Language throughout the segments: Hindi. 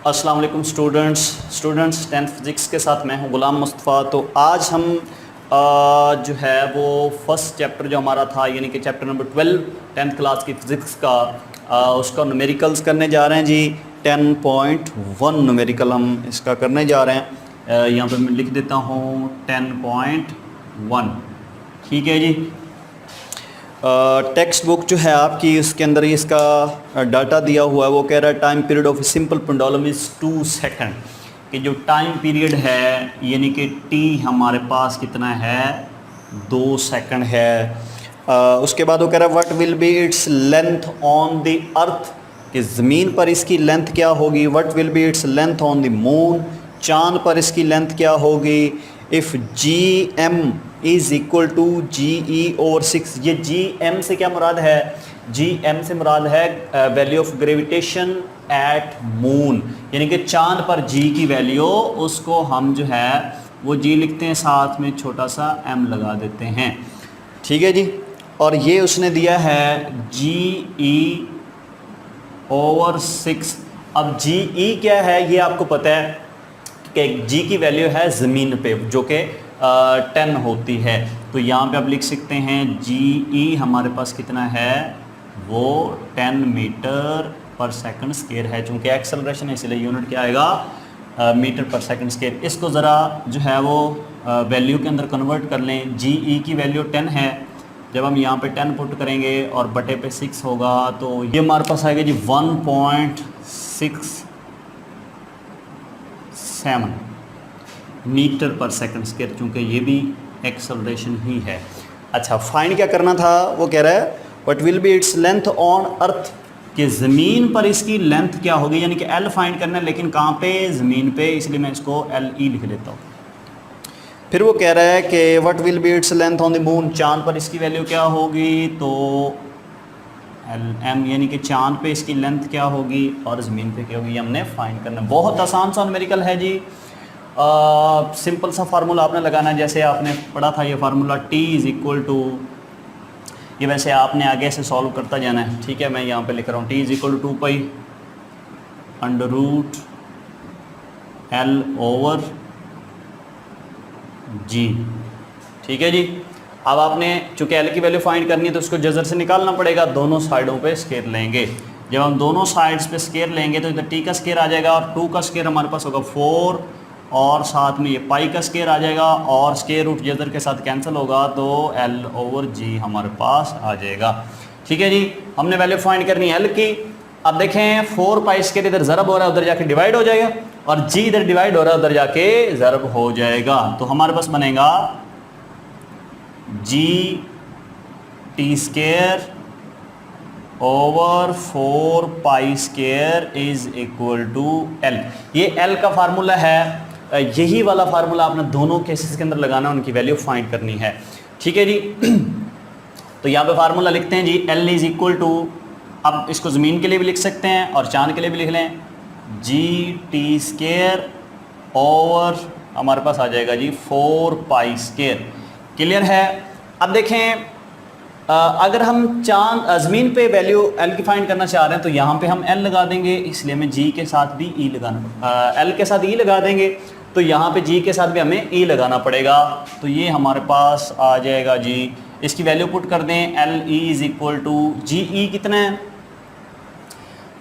अस्सलाम वालेकुम स्टूडेंट्स 10th फिज़िक्स के साथ मैं हूं ग़ुलाम मुस्तफ़ा। तो आज हम जो है वो फर्स्ट चैप्टर जो हमारा था यानी कि चैप्टर नंबर 12 10th क्लास की फ़िज़िक्स का उसका न्यूमेरिकल्स करने जा रहे हैं जी। 10.1 न्यूमेरिकल हम इसका करने जा रहे हैं। यहाँ पे मैं लिख देता हूँ 10.1। ठीक है जी। टेक्स्ट बुक जो है आपकी उसके अंदर इसका डाटा दिया हुआ है। वो कह रहा है time period of simple pendulum is 2 second. कि जो टाइम पीरियड है यानी कि टी हमारे पास कितना है 2 सेकंड है। उसके बाद वो कह रहा है what will be its length on the earth, कि ज़मीन पर इसकी लेंथ क्या होगी। What will be its length on the moon, चांद पर इसकी लेंथ क्या होगी। If G M is equal to G E over 6। ये जी एम से क्या मुराद है, जी एम से मुराद है value of gravitation eight moon, यानी कि चांद पर जी की वैल्यू, उसको हम जो है वो जी लिखते हैं साथ में छोटा सा एम लगा देते हैं। ठीक है जी। और ये उसने दिया है जी ई ओवर 6। अब जी ई क्या है ये आपको पता है कि जी की वैल्यू है ज़मीन पे जो कि 10 होती है। तो यहाँ पे आप लिख सकते हैं जी ई हमारे पास कितना है वो 10 मीटर पर सेकंड स्क्वायर है। चूँकि एक्सेलरेशन है इसलिए यूनिट क्या आएगा मीटर पर सेकंड स्क्वायर। इसको ज़रा जो है वो वैल्यू के अंदर कन्वर्ट कर लें। जी ई की वैल्यू 10 है। जब हम यहाँ पे 10 पुट करेंगे और बटे पे 6 होगा तो ये हमारे पास आएगा जी 1.67 मीटर पर सेकंड स्क्वायर, चूँकि ये भी एक्सेलरेशन ही है। अच्छा, फाइंड क्या करना था, वो कह रहा है what will be its length on earth, कि ज़मीन पर इसकी लेंथ क्या होगी, यानी कि एल फाइंड करना है लेकिन कहाँ पे, ज़मीन पे, इसलिए मैं इसको एल ई लिख देता हूँ। फिर वो कह रहा है कि what will be its length on the moon, चांद पर इसकी वैल्यू क्या होगी, तो एल एम, यानी कि चांद पे इसकी लेंथ क्या होगी और ज़मीन पे क्या होगी, ये हमने फाइंड करना है। बहुत आसान सा न्यूमेरिकल है जी। सिंपल सा फार्मूला आपने लगाना है, जैसे आपने पढ़ा था ये formula T is equal to, ये वैसे आपने आगे से सॉल्व करता जाना है। ठीक है, मैं यहाँ पे लिख रहा हूँ T is equal to 2 pi under root L over G। ठीक है जी। अब आपने चूँकि L की वैल्यू फाइंड करनी है तो उसको जज़र से निकालना पड़ेगा। दोनों साइडों पे स्क्वायर लेंगे। जब हम दोनों साइड्स पे स्क्वायर लेंगे तो इधर T का स्क्वायर आ जाएगा और 2 का स्क्वायर हमारे पास होगा 4 और साथ में ये पाई का स्क्वायर आ जाएगा और स्क्वायर रूट जज़र के साथ कैंसिल होगा तो L ओवर G हमारे पास आ जाएगा। ठीक है जी। हमने वैल्यू फाइंड करनी है L की। अब देखें 4 पाई स्क्वायर इधर ज़रब हो रहा है उधर जाके डिवाइड हो जाएगा और G इधर डिवाइड हो रहा है उधर जाके ज़रब हो जाएगा। तो हमारे पास बनेगा G T square over 4 pi square is equal to L। ये L का फार्मूला है। यही वाला फार्मूला आपने दोनों केसेस के अंदर लगाना, उनकी वैल्यू फाइंड करनी है। ठीक है जी। तो यहाँ पे फार्मूला लिखते हैं जी L इज इक्वल टू, अब इसको ज़मीन के लिए भी लिख सकते हैं और चांद के लिए भी लिख लें, जी टी स्क्वायर ओवर हमारे पास आ जाएगा जी 4 पाई स्क्वायर। क्लियर है। अब देखें अगर हम चांद ज़मीन पे वैल्यू L की फाइंड करना चाह रहे हैं तो यहाँ पे हम L लगा देंगे, इसलिए हमें G के साथ भी E लगाना, L के साथ E लगा देंगे तो यहाँ पे G के साथ भी हमें E लगाना पड़ेगा। तो ये हमारे पास आ जाएगा जी, इसकी वैल्यू पुट कर दें L E is equal to G E कितना है,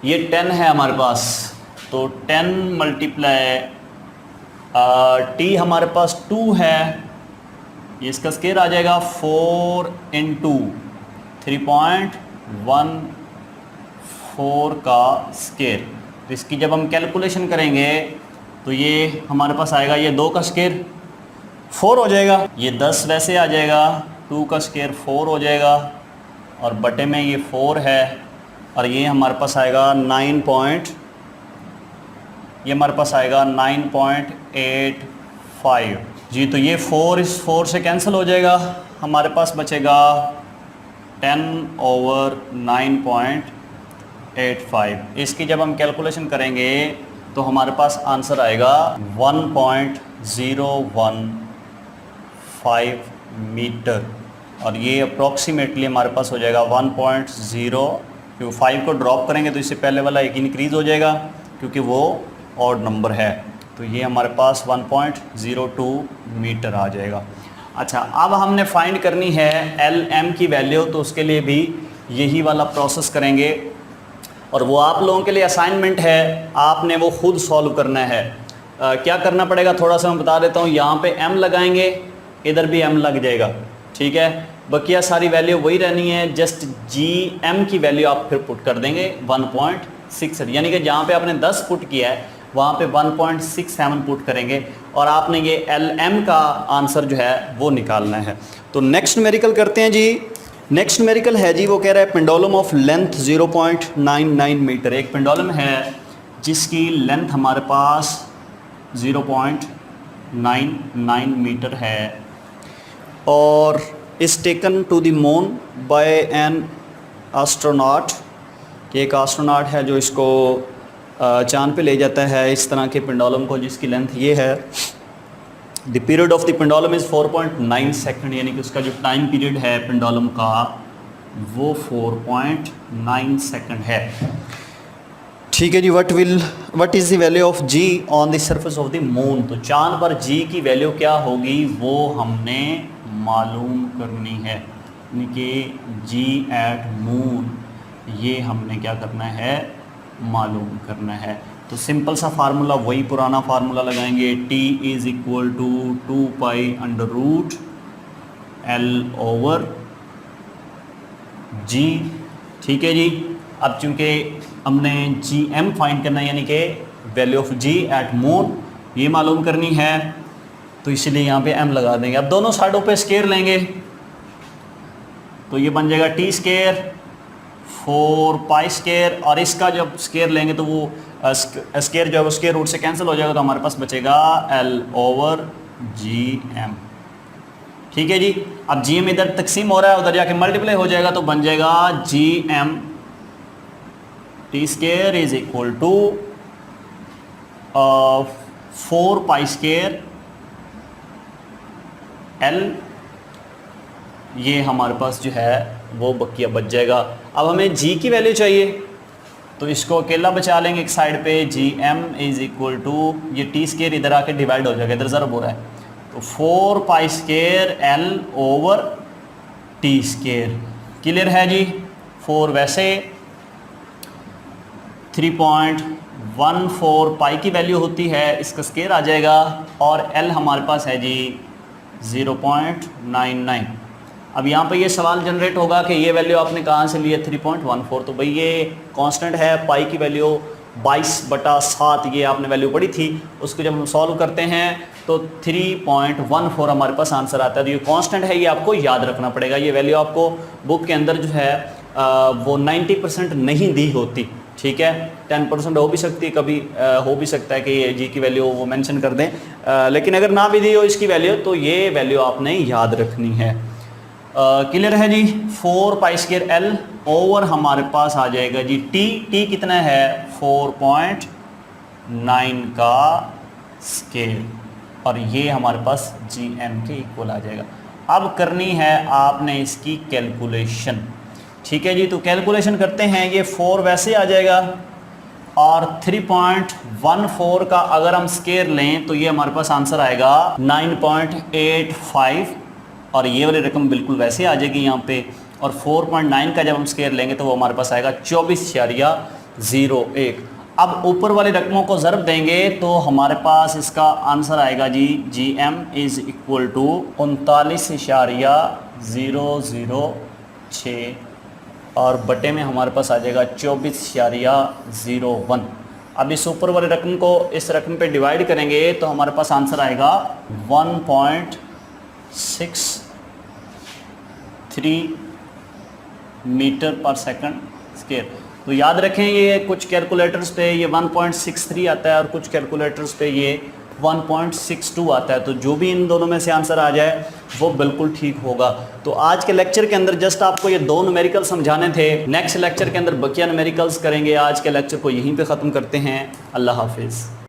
ये 10 है हमारे पास, तो 10 मल्टीप्लाई T हमारे पास 2 है, ये इसका स्क्वायर आ जाएगा 4 इंटू 3.14 का स्क्वायर। तो इसकी जब हम कैलकुलेशन करेंगे तो ये हमारे पास आएगा, ये 2 का स्क्वायर 4 हो जाएगा, ये 10 वैसे आ जाएगा, 2 का स्क्वायर 4 हो जाएगा और बटे में ये 4 है और ये हमारे पास आएगा 9.85 जी। तो ये 4 इस 4 से कैंसिल हो जाएगा, हमारे पास बचेगा 10 ओवर 9.85। इसकी जब हम कैलकुलेशन करेंगे तो हमारे पास आंसर आएगा 1.015 मीटर और ये अप्रॉक्सीमेटली हमारे पास हो जाएगा 1.0, क्योंकि 5 को ड्रॉप करेंगे तो इससे पहले वाला एक इंक्रीज़ हो जाएगा क्योंकि वो ऑड नंबर है, तो ये हमारे पास 1.02 मीटर आ जाएगा। अच्छा, अब हमने फाइंड करनी है LM की वैल्यू, तो उसके लिए भी यही वाला प्रोसेस करेंगे और वो आप लोगों के लिए असाइनमेंट है, आपने वो खुद सॉल्व करना है। क्या करना पड़ेगा थोड़ा सा मैं बता देता हूँ। यहाँ पे M लगाएंगे, इधर भी M लग जाएगा, ठीक है। बकिया सारी वैल्यू वही रहनी है, जस्ट GM की वैल्यू आप फिर पुट कर देंगे 1.6, यानी कि जहाँ पे आपने 10 पुट किया है वहाँ पे 1.67 पुट करेंगे और आपने ये LM का आंसर जो है वो निकालना है। तो नेक्स्ट न्यूमेरिकल करते हैं जी। नेक्स्ट न्यूमेरिकल है जी, वो कह रहा है पेंडुलम ऑफ लेंथ 0.99 मीटर। एक पेंडुलम है जिसकी लेंथ हमारे पास 0.99 मीटर है और is taken to the moon by an astronaut, कि एक एस्ट्रोनॉट है जो इसको चांद पे ले जाता है इस तरह के पेंडुलम को, जिसकी लेंथ ये है। The period of the pendulum is 4.9 second, यानी कि उसका जो टाइम पीरियड है पेंडुलम का वो 4.9 सेकंड है, ठीक है जी। What is the value of G on the surface of the moon. तो चांद पर G की वैल्यू क्या होगी वो हमने मालूम करनी है, यानी कि G एट मून ये हमने क्या करना है, मालूम करना है। तो सिंपल सा फार्मूला, वही पुराना फार्मूला लगाएंगे, T is equal to 2 pi under root L over G, ठीक है जी। अब चूँकि हमने GM फाइंड करना है, यानी कि value of G eight moon ये मालूम करनी है, तो इसलिए यहाँ पे M लगा देंगे। अब दोनों साइडों पे स्केयर लेंगे तो ये बन जाएगा T स्केयर 4 पाई स्केयर, और इसका जब स्केयर लेंगे तो वो स्केयर जो है वो स्केयर रूट से कैंसिल हो जाएगा, तो हमारे पास बचेगा L ओवर GM, ठीक है जी। अब GM इधर तकसीम हो रहा है, उधर जाके मल्टीप्लाई हो जाएगा, तो बन जाएगा GM T square is equal to 4 pi square L, ये हमारे पास जो है वो बकिया बच जाएगा। अब हमें G की वैल्यू चाहिए तो इसको अकेला बचा लेंगे एक साइड पे, GM इज इक्वल टू ये T स्केयर इधर आके डिवाइड हो जाएगा, इधर ज़रा हो रहा है, तो 4 pi square L over T square. Clear है जी। 4 वैसे 3.14 पाई की वैल्यू होती है, इसका स्केयर आ जाएगा, और L हमारे पास है जी 0.99। अब यहाँ पे ये सवाल जनरेट होगा कि ये वैल्यू आपने कहाँ से ली है 3.14, तो भाई ये कांस्टेंट है, पाई की वैल्यू 22/7 ये आपने वैल्यू पढ़ी थी, उसको जब हम सॉल्व करते हैं तो 3.14 हमारे पास आंसर आता है। तो ये कांस्टेंट है, ये आपको याद रखना पड़ेगा। ये वैल्यू आपको बुक के अंदर जो है वो 90% नहीं दी होती, ठीक है, 10% हो भी सकती है, कभी हो भी सकता है कि ये G की वैल्यू वो मेंशन कर दें, लेकिन अगर ना भी दी हो इसकी वैल्यू तो ये वैल्यू आपने याद रखनी है। क्लियर है जी। 4 पाई स्केयर L ओवर हमारे पास आ जाएगा जी T कितना है 4.9 का स्केयर, और ये हमारे पास GM के इक्वल आ जाएगा। अब करनी है आपने इसकी कैलकुलेशन, ठीक है जी। तो कैलकुलेशन करते हैं, ये 4 वैसे आ जाएगा और 3.14 का अगर हम स्केयर लें तो ये हमारे पास आंसर आएगा 9.85, और ये वाली रकम बिल्कुल वैसे आ जाएगी यहाँ पे, और 4.9 का जब हम स्केयर लेंगे तो वो हमारे पास आएगा 24.01। अब ऊपर वाली रकमों को ज़रब देंगे तो हमारे पास इसका आंसर आएगा जी GM इज़ इक्वल टू 39.006, और बटे में हमारे पास आ जाएगा 24.01। अब इस ऊपर वाली रकम को इस रकम पे डिवाइड करेंगे तो हमारे पास आंसर आएगा 1.63 मीटर पर सेकंड स्क्वायर। तो याद रखें, ये कुछ कैलकुलेटर्स पे ये 1.63 आता है और कुछ कैलकुलेटर्स पे ये 1.62 आता है, तो जो भी इन दोनों में से आंसर आ जाए वो बिल्कुल ठीक होगा। तो आज के लेक्चर के अंदर जस्ट आपको ये 2 न्यूमेरिकल समझाने थे, नेक्स्ट लेक्चर के अंदर बकिया न्यूमेरिकल्स करेंगे। आज के लेक्चर को यहीं पे ख़त्म करते हैं। अल्लाह हाफिज़।